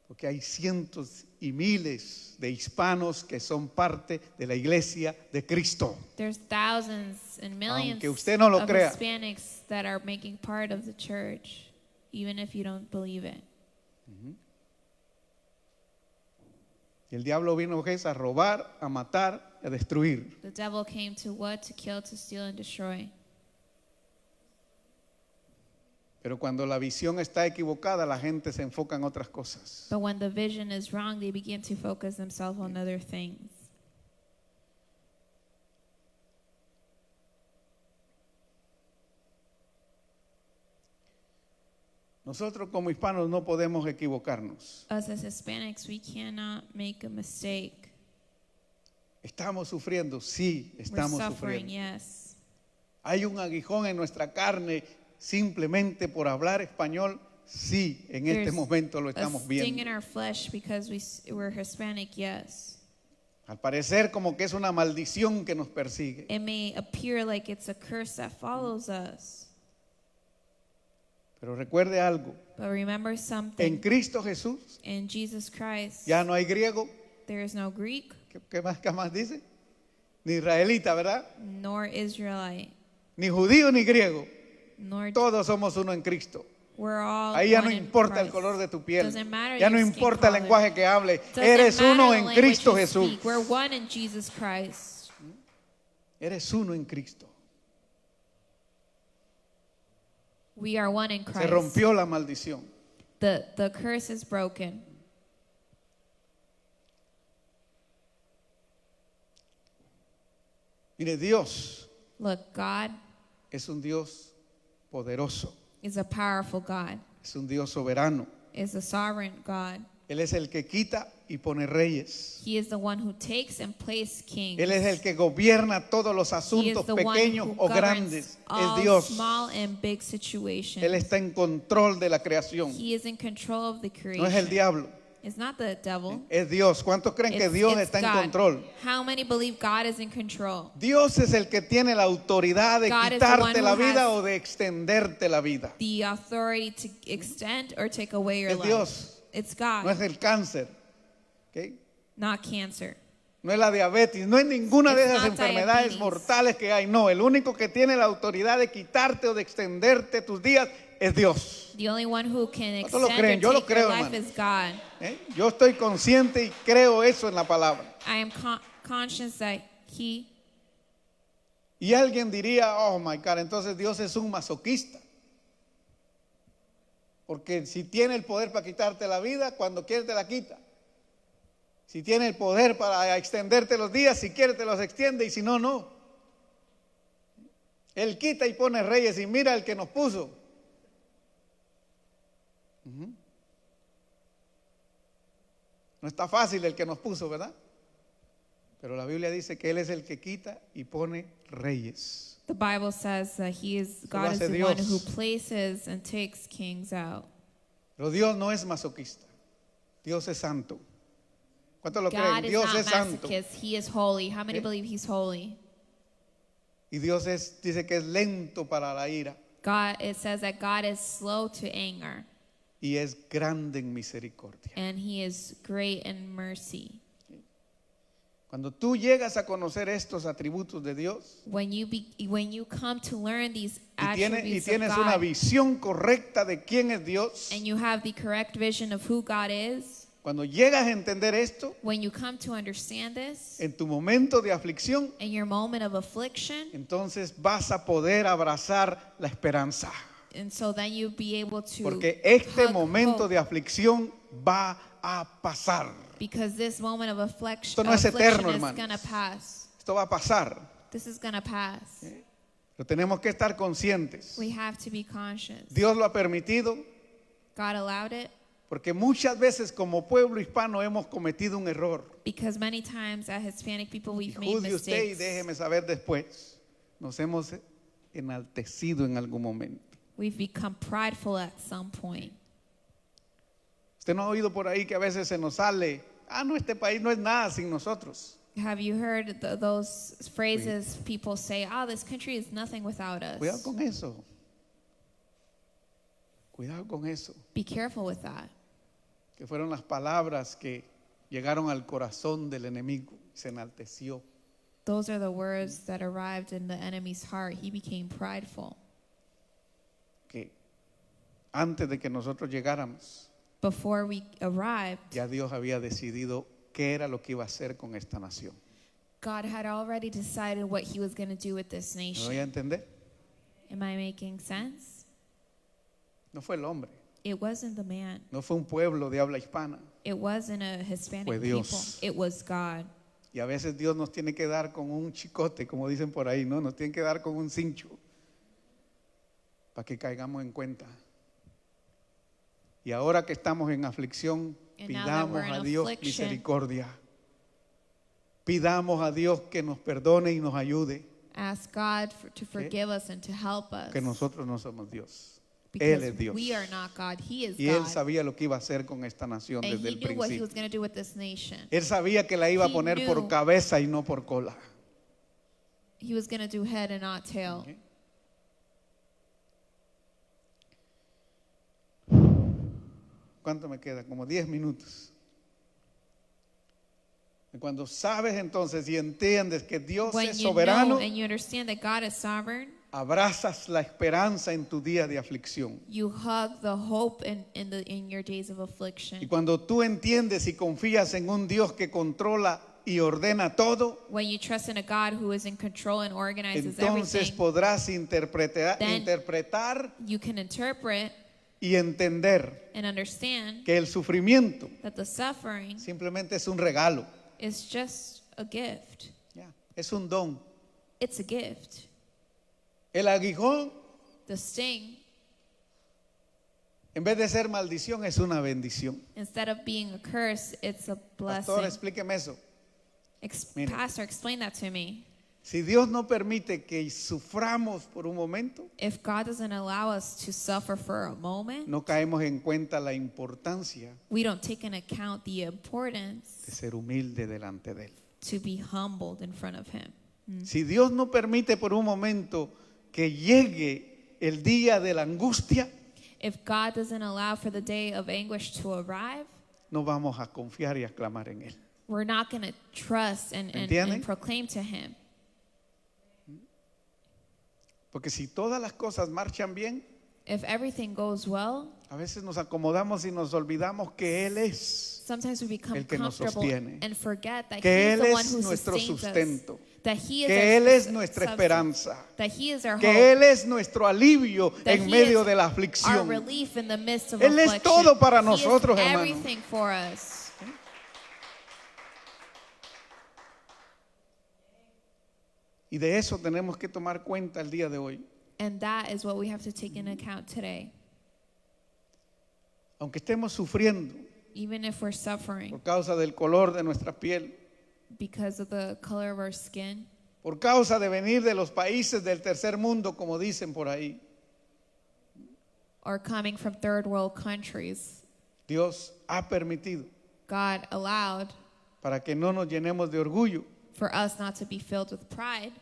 porque hay cientos y miles de hispanos que son parte de la iglesia de Cristo. There's thousands and millions Aunque usted no lo of crea. Hispanics that are making part of the church, even if you don't believe it. Y el diablo vino a robar, a matar, a destruir. The devil came to what? To kill, to steal, and destroy. Pero cuando la visión está equivocada, la gente se enfoca en otras cosas. But when the vision is wrong, they begin to focus themselves on other things. Nosotros como hispanos no podemos equivocarnos. Us as Hispanics, we cannot make a mistake. ¿Estamos sufriendo? Sí, We're estamos suffering, sufriendo. yes. ¿Hay un aguijón en nuestra carne simplemente por hablar español? Sí, en este There's momento lo a estamos sting in viendo. our flesh because we're Hispanic, yes. Al parecer como que es una maldición que nos persigue. It may appear like it's a curse that follows us. Pero recuerde algo, But remember en something. Cristo Jesús In Jesus Christ, ya no hay griego. there is no Greek Qué más dice? Ni israelita, ¿verdad? nor Israelite, Ni judío ni griego. nor Todos somos uno en Cristo. we're all Ahí ya no one in importa el Christ. color de tu piel. Doesn't matter Ya no your skin importa el color. lenguaje que hable. Doesn't Eres matter uno the en language Cristo you Jesús. speak. We're one in Jesus Christ. Eres uno en Cristo. We are one in Se Christ. rompió la maldición. The curse is broken. Mire, Dios Look, God es un Dios poderoso. is a powerful God, Es un Dios soberano. is a sovereign God. Él es el que quita y pone reyes. He is the one who takes and places kings. Él es el que gobierna todos los He is asuntos the one pequeños who o governs grandes. all Es Dios. small and big situations. Él está en control de la creación. He is in control of the creation. No es el diablo, It's not the devil. es Dios. ¿Cuántos creen que Dios está en God. control? How many believe God is in control? Dios es el que tiene la autoridad de God is the one quitarte la who vida has o de extenderte la vida. The authority to extend or take away your Es life. Dios. It's No God, es el cáncer, ¿ok? not cancer. No es la diabetes, no es ninguna de It's esas not enfermedades diabetes. mortales que hay. No, el único que tiene la autoridad de quitarte o de extenderte tus días es Dios. The only one who can ¿Cuántos lo extend creen? or Yo lo take your creo, life hermano. is God. Yo estoy consciente y creo eso en la palabra. I am conscious that He. Y alguien diría, oh my God, entonces Dios es un masoquista. Porque si tiene el poder para quitarte la vida, cuando quiere te la quita. Si tiene el poder para extenderte los días, si quiere te los extiende y si no, no. Él quita y pone reyes y mira el que nos puso. No está fácil el que nos puso, ¿verdad? Pero la Biblia dice que Él es el que quita y pone reyes. The Bible says that God is hace the one Dios. who places and takes kings out. Pero Dios no es masoquista. Dios es santo. ¿Cuántos lo God creen? is Dios not es santo. masochist. He is holy. How many believe He's holy? Y Dios dice que es lento para la ira It says that God is slow to anger y es grande en misericordia. and He is great in mercy. Cuando tú llegas a conocer estos atributos de Dios When you come to learn these y attributes tienes of una God visión correcta de quién es Dios, and you have the correct vision of who God is, cuando llegas a entender esto, when you come to understand this, en tu momento de aflicción, in your moment of affliction, entonces vas a poder abrazar la esperanza. and so then you'll be able to Porque este hug momento hope, de aflicción va a pasar. because this moment of Esto affliction, no es eterno, is hermanos. gonna pass. Esto va a pasar. This is gonna pass. Pero tenemos que estar conscientes. We have to be conscious. Dios lo ha permitido God allowed it porque muchas veces como pueblo hispano hemos cometido un error. because many times as Hispanic people Y we've made juzgue usted y mistakes. déjeme saber después. Nos hemos enaltecido en algún momento. We've become prideful at some point. Usted no ha oído por ahí que a veces se nos sale, no, este país no es nada sin nosotros. Have you heard those phrases people say, this country is nothing without us? Cuidado con eso. Cuidado con eso. Be careful with that. Que fueron las palabras que llegaron al corazón del enemigo. Se enalteció. Those are the words that arrived in the enemy's heart. He became prideful. Que antes de que nosotros llegáramos, Before we arrived, ya Dios había decidido qué era lo que iba a hacer con esta nación. God had already decided what He was going to do with this ¿Me voy a nation. entender? Am I making sense? No fue el hombre, It wasn't the man. no fue un pueblo de habla hispana. It wasn't a Hispanic Fue people. Dios. It was God. Y a veces Dios nos tiene que dar con un chicote, como dicen por ahí, ¿no? Nos tiene que dar con un cincho para que caigamos en cuenta. Y ahora que estamos en aflicción, And now that pidamos we're in a Dios affliction, misericordia. Pidamos a Dios que nos perdone y nos ayude, Ask God to forgive us and to help us. que nosotros no somos Dios. Because Él es Dios. we are not God. He is Y Él God. sabía lo que iba a hacer con esta nación And desde He el knew what He was principio. going to do with this nation. Él sabía que la iba a He poner por knew. cabeza y no por cola. He was going to do head and not tail. Ok. ¿Cuánto me queda? Como 10 minutos. Y cuando sabes entonces y entiendes que Dios When es you soberano, know and you understand that God is sovereign, abrazas la esperanza en tu día de aflicción. you hug the hope in your days of affliction. Y cuando tú entiendes y confías en un Dios que controla y ordena todo, When you trust in a God who is in control and organizes entonces everything, podrás Then- interpretar you can interpret y entender and understand que el sufrimiento that the suffering simplemente es un regalo. is just a gift. Ya, es un don. It's a gift. El aguijón The sting En vez de ser maldición, es una bendición. Instead of being a curse, it's a Pastor, blessing. explíqueme eso. Mire. Pastor, explain that to me. Si Dios no permite que suframos por un momento, If God doesn't allow us to suffer for a moment, no caemos en cuenta la importancia we don't take into account the importance de ser humilde delante de Él. to be humbled in front of Him. Si Dios no permite por un momento que llegue el día de la angustia, If God doesn't allow for the day of anguish to arrive, no vamos a confiar y a clamar en Él. we're not going to trust and ¿Entienden? proclaim to Him. Porque si todas las cosas marchan bien, If everything goes well, a veces nos acomodamos y nos olvidamos que Él es, sometimes we become el que nos comfortable sostiene. and forget that Que He is Él the one es who nuestro sustains sustento, us, that He is que our Él es nuestra substance, esperanza, that He is our que hope, Él es nuestro alivio that en He medio is de la our aflicción. relief in the midst of Él es affliction. todo para He nosotros, is hermano. everything for us. Y de eso tenemos que tomar cuenta el día de hoy. And that is what we have to take into account today. Aunque estemos sufriendo Even if we're suffering por causa del color de nuestra piel, because of the color of our skin, por causa de venir de los países del tercer mundo, como dicen por ahí, or coming from third world countries, Dios ha permitido God allowed para que no nos llenemos de orgullo for us not to be filled with pride,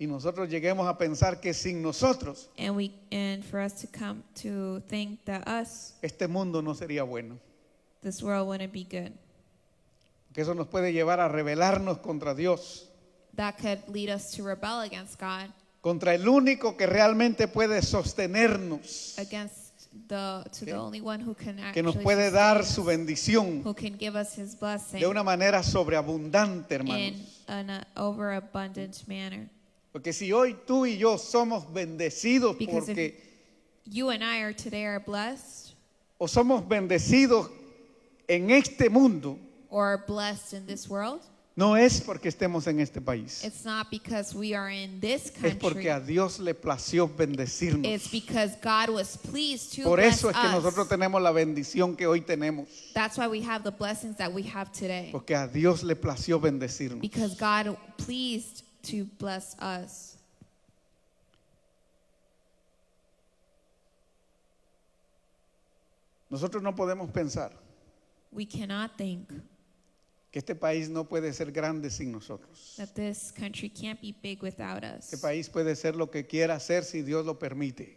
y nosotros lleguemos a pensar que sin nosotros and for us to come to think that este mundo no sería bueno. this world wouldn't be good. Que eso nos puede llevar a rebelarnos contra Dios, That could lead us to rebel against God, contra el único que realmente puede sostenernos, against the only one who can que nos actually puede dar sustain su us, bendición who can give us His blessing de una manera sobreabundante, in hermanos. an overabundant manner. Porque si hoy tú y yo somos bendecidos Because porque You and I are today are blessed, o somos bendecidos en este mundo, or are blessed in this world, no es porque estemos en este país, it's not because we are in this es porque country. a Dios le plació bendecirnos. It's because God was pleased to Por bless eso es que us. nosotros tenemos la bendición que hoy tenemos, That's why we have the blessings that we have today. porque a Dios le plació bendecirnos. Because God pleased to bless us. Nosotros no podemos pensar We cannot think que este país no puede ser grande sin nosotros. that this country can't be big without us. Este país puede ser lo que quiera ser si Dios lo permite.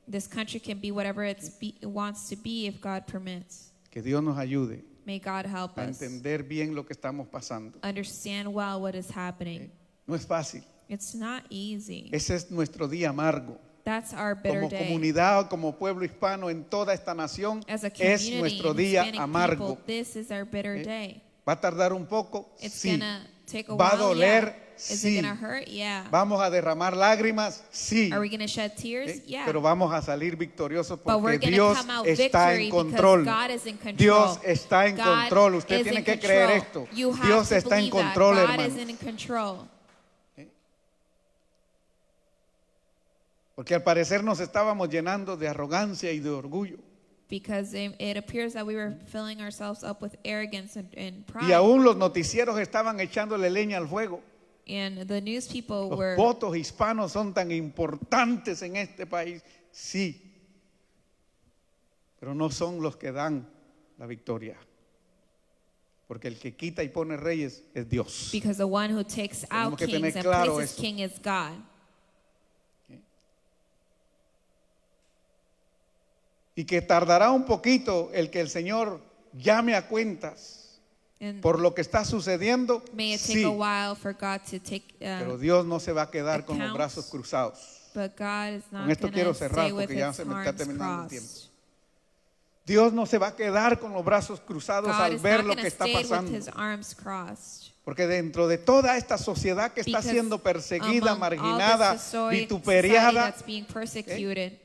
This country can be whatever it wants to be if God permits. Que Dios nos ayude May God help a us entender bien lo que estamos pasando. understand well what is happening. No es fácil. It's not easy. Ese es nuestro día amargo. That's our bitter Como day. comunidad, como pueblo hispano en toda esta nación, As a es community, nuestro día Hispanic amargo. people, this is our bitter day. ¿Va a tardar un poco? It's Sí. gonna take a ¿Va a while. doler? Yeah. Is Sí. it gonna hurt? Yeah. ¿Vamos a derramar lágrimas? Sí. Are we gonna shed tears? Yeah. Pero vamos a salir victoriosos But we're porque gonna Dios come out está victory en because control. God is in control. Dios está en God control. Usted is tiene in que control. creer esto. You have Dios to está en believe that. control, God hermano. is in control. Porque al parecer nos estábamos llenando de arrogancia y de orgullo. Because it appears that we were filling ourselves up with arrogance and pride. Y aún los noticieros estaban echándole leña al fuego. And the news people Los were votos hispanos son tan importantes en este país. Sí. Pero no son los que dan la victoria. Porque el que quita y pone reyes es Dios. because the one who takes out Tenemos que tener kings and claro places eso. king is God. Y que tardará un poquito el que el Señor llame a cuentas And por lo que está sucediendo. may it take Sí. a while for God to take Pero Dios no se va a quedar con los accounts. brazos cruzados. but God is Con not esto going quiero to cerrar stay with porque ya his se me está arms terminando el tiempo. crossed. Dios no se va a quedar con los brazos cruzados God al is ver not lo going que to está stay with pasando. his arms crossed. Porque dentro de toda esta sociedad que está Because siendo perseguida, among all marginada, this society vituperiada, that's being persecuted,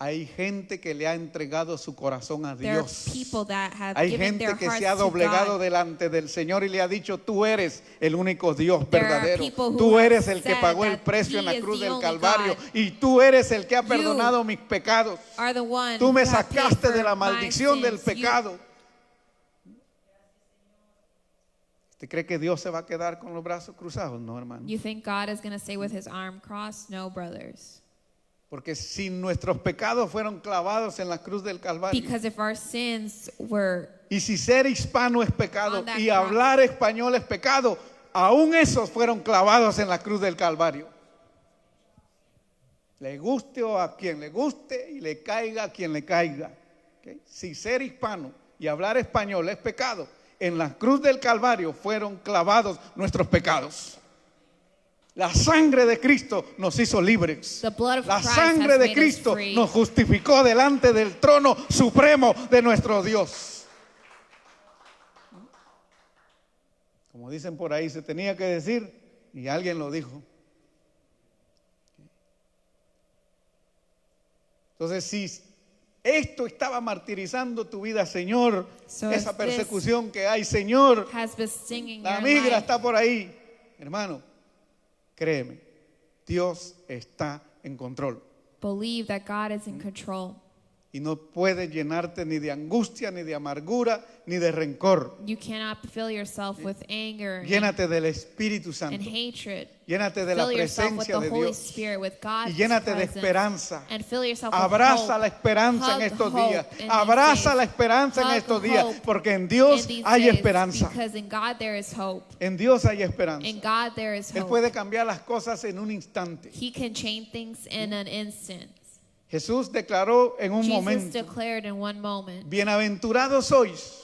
Hay gente que le ha entregado su corazón a There are Dios. people that have Hay given gente their que hearts se ha to doblegado God. delante del Señor y le ha dicho: tú eres el único Dios There are verdadero. people who Tú have eres el que said pagó el that precio en He la is cruz the del only Calvario. God. Y tú eres el que ha You perdonado mis pecados. Are the one Tú me who have paid sacaste for de la my maldición del sins. pecado. ¿Usted cree que Dios se va a quedar con los brazos cruzados? No, hermano. You think God is going to stay with his arm crossed? No, brothers. Porque si nuestros pecados fueron clavados en la cruz del Calvario, Because if our sins were, y si ser hispano es pecado On that y cross. hablar español es pecado, aún esos fueron clavados en la cruz del Calvario. Le guste o a quien le guste y le caiga a quien le caiga. ¿Okay? Si ser hispano y hablar español es pecado, en la cruz del Calvario fueron clavados nuestros pecados. La sangre de Cristo nos hizo libres. the blood of La Christ sangre has de made Cristo us free. nos justificó delante del trono supremo de nuestro Dios. Como dicen por ahí, se tenía que decir y alguien lo dijo. Entonces, si esto estaba martirizando tu vida, Señor, So esa if this persecución que hay, Señor, has been stinging la your migra life, está por ahí, hermano, créeme, Dios está en control believe that God is in control. y no puede llenarte ni de angustia, ni de amargura, ni de rencor. You cannot fill yourself with anger Llénate del Espíritu and Santo, hatred. llénate de la Fill yourself with presencia the de Holy Dios Spirit, with God's y llénate de presence, esperanza. and fill yourself with Abraza hope. la esperanza en Hug estos hope días. in these Abraza days. la esperanza en Hug estos días, hope porque en in Dios these hay days, esperanza. Because in God there is hope. En Dios hay esperanza. In God there is Él hope. puede cambiar las cosas en un instante. He can change things in an instant. Jesús declaró en un Jesus momento: declared in one moment, bienaventurados sois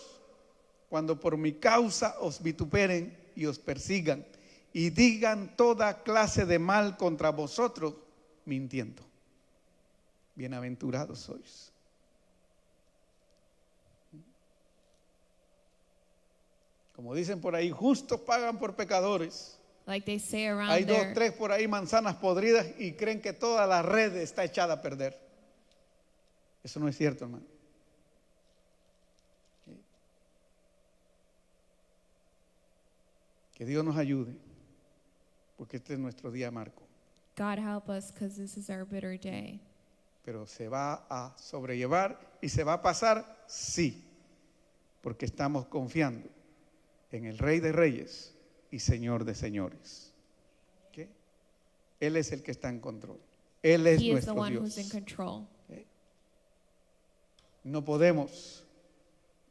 cuando por mi causa os vituperen y os persigan y digan toda clase de mal contra vosotros mintiendo. Bienaventurados sois. Como dicen por ahí, justos pagan por pecadores. like they say around Hay dos, there. tres por ahí manzanas podridas y creen que toda la red está echada a perder. Eso no es cierto, hermano. Que Dios nos ayude, porque este es nuestro día marco. God help us because this is our bitter day. Pero se va a sobrellevar y se va a pasar, sí, porque estamos confiando en el Rey de Reyes y Señor de Señores. ¿Okay? Él es el que está en control. Él es He is the nuestro one who's in Dios. control. No podemos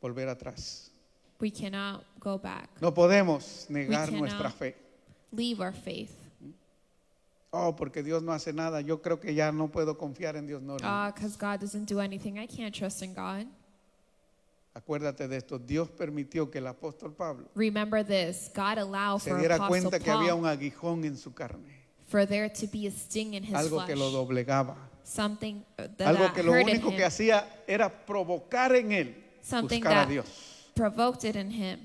volver atrás. We cannot go back. No podemos negar cannot. nuestra fe. Leave our faith. Oh, porque Dios no hace nada. Yo creo que ya no puedo confiar en Dios. No, hermano. Because God doesn't do anything. I can't trust in God. Acuérdate de esto. Dios permitió que el apóstol Pablo Remember this. God allowed se for diera Apostle cuenta que había Paul un aguijón en su carne. for there to be a sting in his Algo flesh. que lo doblegaba. Something that Algo que lo hurted único him. que hacía era provocar en él Something buscar a that Dios. provoked it in him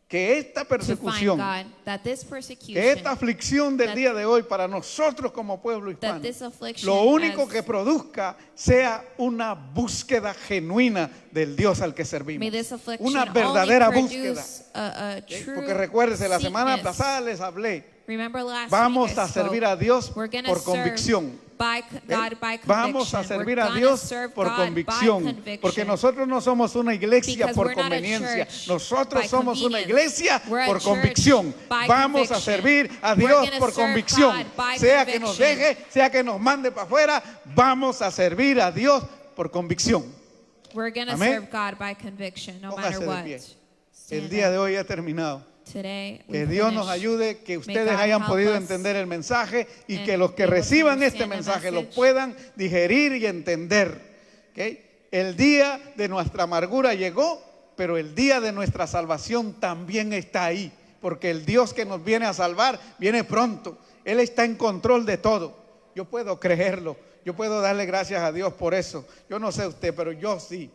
Que esta to find persecución, God. That this persecution, que esta aflicción del that- día de hoy para nosotros como pueblo hispano, that this affliction lo único as- que produzca sea una búsqueda genuina del Dios al que servimos. may this affliction Una verdadera only búsqueda. produce a true Porque recuérdese, la semana seekness. pasada les hablé. Remember last Vamos week I a servir spoke, a Dios we're gonna por serve convicción. by God by Vamos a conviction. servir We're a gonna Dios serve por God by convicción, conviction. porque nosotros no somos una iglesia Because por we're not a conveniencia, church nosotros by somos una convenience. iglesia We're a por church convicción. by Vamos a conviction. servir a We're Dios gonna por serve convicción, God by sea que nos conviction. deje, sea que nos mande para afuera, vamos a servir a Dios por convicción. We're gonna Amén. serve God by conviction, no Póngase matter de what. pie. Stand El día de up. hoy ha terminado. Today, Que we Dios nos finish. ayude, que ustedes God hayan help podido us entender el mensaje y and que los que be able to reciban este understand the mensaje lo message. puedan digerir y entender. ¿Ok? El día de nuestra amargura llegó, pero el día de nuestra salvación también está ahí, porque el Dios que nos viene a salvar viene pronto. Él está en control de todo. Yo puedo creerlo, yo puedo darle gracias a Dios por eso. Yo no sé usted, pero yo sí.